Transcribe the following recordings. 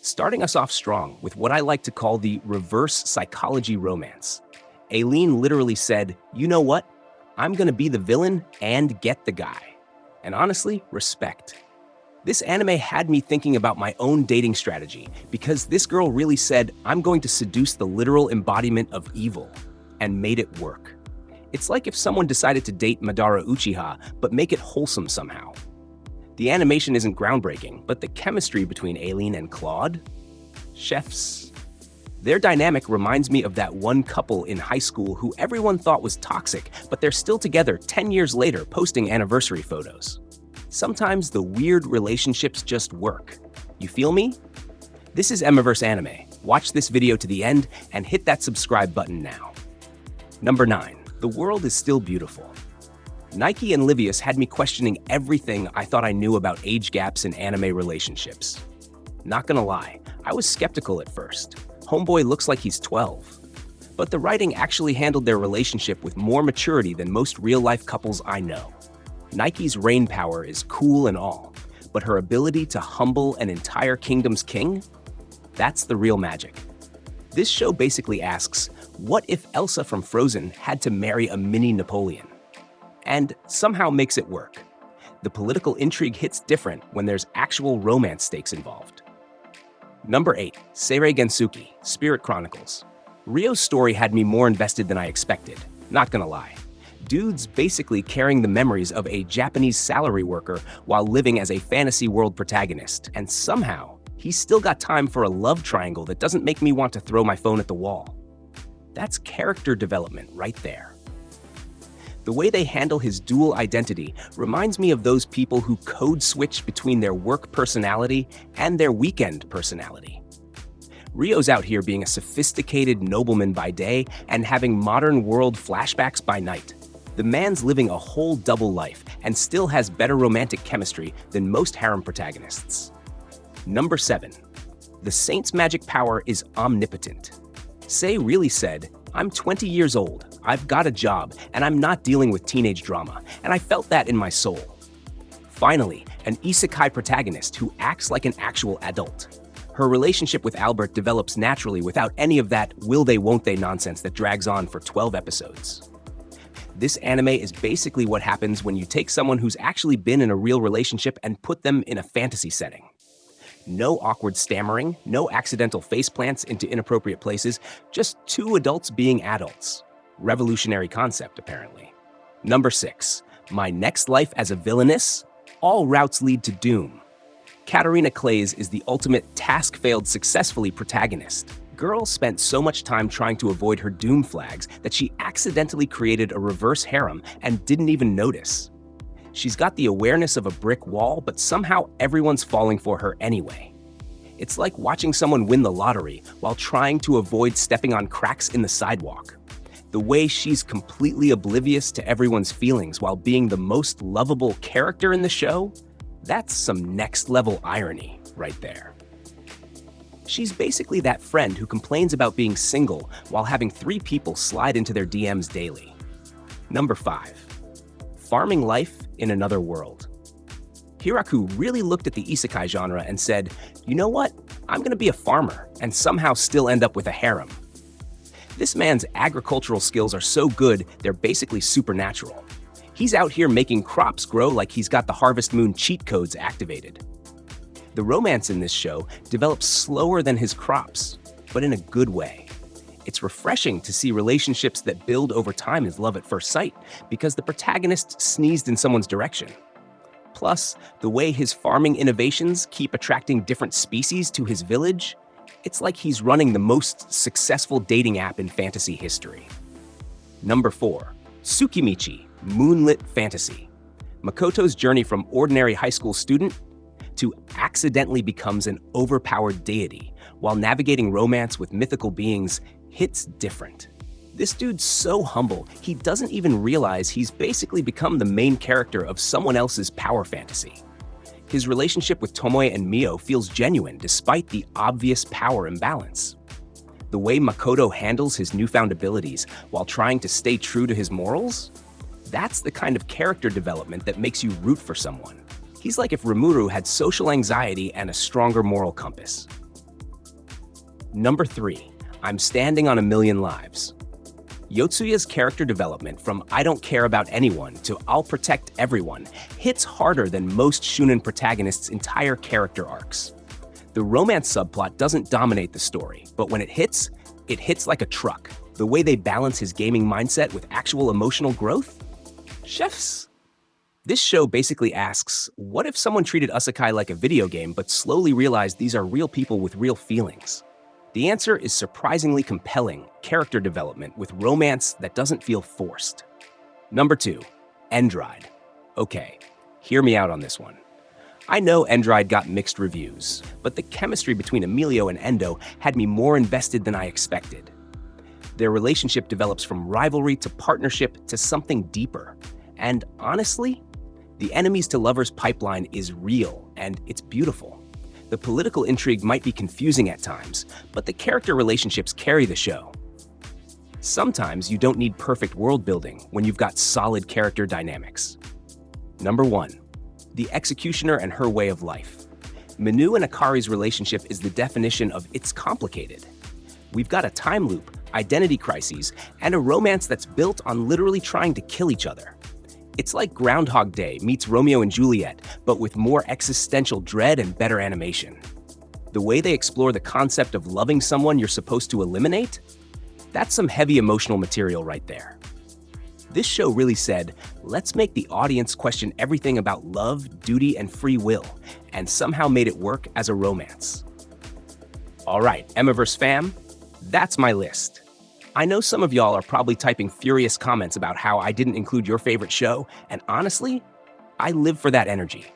Starting us off strong with what I like to call the reverse psychology romance. Aileen literally said, "You know what? I'm gonna be the villain and get the guy." And honestly, respect. This anime had me thinking about my own dating strategy because this girl really said, "I'm going to seduce the literal embodiment of evil," and made it work. It's like if someone decided to date Madara Uchiha, but make it wholesome somehow. The animation isn't groundbreaking, but the chemistry between Aileen and Claude? Chefs. Their dynamic reminds me of that one couple in high school who everyone thought was toxic, but they're still together 10 years later posting anniversary photos. Sometimes the weird relationships just work. You feel me? This is Emiverse Anime. Watch this video to the end and hit that subscribe button now. Number 9. The world is still beautiful. Nike and Livius had me questioning everything I thought I knew about age gaps in anime relationships. Not gonna lie, I was skeptical at first. Homeboy looks like he's 12. But the writing actually handled their relationship with more maturity than most real-life couples I know. Nike's rain power is cool and all, but her ability to humble an entire kingdom's king? That's the real magic. This show basically asks, what if Elsa from Frozen had to marry a mini Napoleon? And somehow makes it work. The political intrigue hits different when there's actual romance stakes involved. Number 8. Seirei Gensuki, Spirit Chronicles. Ryo's story had me more invested than I expected, not gonna lie. Dude's basically carrying the memories of a Japanese salary worker while living as a fantasy world protagonist, and somehow, he's still got time for a love triangle that doesn't make me want to throw my phone at the wall. That's character development right there. The way they handle his dual identity reminds me of those people who code switch between their work personality and their weekend personality. Ryo's out here being a sophisticated nobleman by day and having modern world flashbacks by night. The man's living a whole double life and still has better romantic chemistry than most harem protagonists. Number 7. The saint's magic power is omnipotent. Sei really said, "I'm 20 years old, I've got a job, and I'm not dealing with teenage drama," and I felt that in my soul. Finally, an Isekai protagonist who acts like an actual adult. Her relationship with Albert develops naturally without any of that will they won't they nonsense that drags on for 12 episodes. This anime is basically what happens when you take someone who's actually been in a real relationship and put them in a fantasy setting. No awkward stammering, no accidental faceplants into inappropriate places, just two adults being adults. Revolutionary concept, apparently. Number 6. My next life as a villainess? All routes lead to doom. Katarina Clays is the ultimate task-failed successfully protagonist. Girl spent so much time trying to avoid her doom flags that she accidentally created a reverse harem and didn't even notice. She's got the awareness of a brick wall, but somehow everyone's falling for her anyway. It's like watching someone win the lottery while trying to avoid stepping on cracks in the sidewalk. The way she's completely oblivious to everyone's feelings while being the most lovable character in the show, that's some next-level irony right there. She's basically that friend who complains about being single while having 3 people slide into their DMs daily. Number 5. Farming life in another world. Hiraku really looked at the isekai genre and said, "You know what? I'm gonna be a farmer and somehow still end up with a harem." This man's agricultural skills are so good, they're basically supernatural. He's out here making crops grow like he's got the Harvest Moon cheat codes activated. The romance in this show develops slower than his crops, but in a good way. It's refreshing to see relationships that build over time as love at first sight because the protagonist sneezed in someone's direction. Plus, the way his farming innovations keep attracting different species to his village, it's like he's running the most successful dating app in fantasy history. Number 4. Tsukimichi, Moonlit Fantasy. Makoto's journey from ordinary high school student to accidentally becomes an overpowered deity while navigating romance with mythical beings hits different. This dude's so humble, he doesn't even realize he's basically become the main character of someone else's power fantasy. His relationship with Tomoe and Mio feels genuine despite the obvious power imbalance. The way Makoto handles his newfound abilities while trying to stay true to his morals? That's the kind of character development that makes you root for someone. He's like if Rimuru had social anxiety and a stronger moral compass. Number 3, I'm Standing on a Million Lives. Yotsuya's character development from I don't care about anyone to I'll protect everyone hits harder than most shonen protagonists' entire character arcs. The romance subplot doesn't dominate the story, but when it hits like a truck. The way they balance his gaming mindset with actual emotional growth? Chefs! This show basically asks, what if someone treated Isekai like a video game but slowly realized these are real people with real feelings? The answer is surprisingly compelling character development with romance that doesn't feel forced. Number 2, Endride. Okay, hear me out on this one. I know Endride got mixed reviews, but the chemistry between Emilio and Endo had me more invested than I expected. Their relationship develops from rivalry to partnership to something deeper. And honestly, the enemies to lovers pipeline is real and it's beautiful. The political intrigue might be confusing at times, but the character relationships carry the show. Sometimes you don't need perfect world building when you've got solid character dynamics. Number 1, the executioner and her way of life. Minu and Akari's relationship is the definition of it's complicated. We've got a time loop, identity crises, and a romance that's built on literally trying to kill each other. It's like Groundhog Day meets Romeo and Juliet, but with more existential dread and better animation. The way they explore the concept of loving someone you're supposed to eliminate? That's some heavy emotional material right there. This show really said, let's make the audience question everything about love, duty, and free will, and somehow made it work as a romance. All right, Emiverse fam, that's my list. I know some of y'all are probably typing furious comments about how I didn't include your favorite show, and honestly, I live for that energy.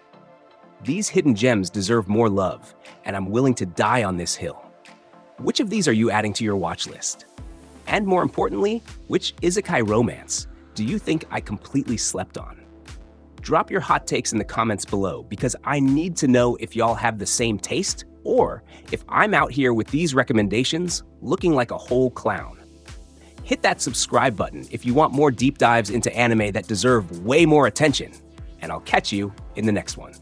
These hidden gems deserve more love, and I'm willing to die on this hill. Which of these are you adding to your watch list? And more importantly, which Isekai romance do you think I completely slept on? Drop your hot takes in the comments below because I need to know if y'all have the same taste or if I'm out here with these recommendations looking like a whole clown. Hit that subscribe button if you want more deep dives into anime that deserve way more attention, and I'll catch you in the next one.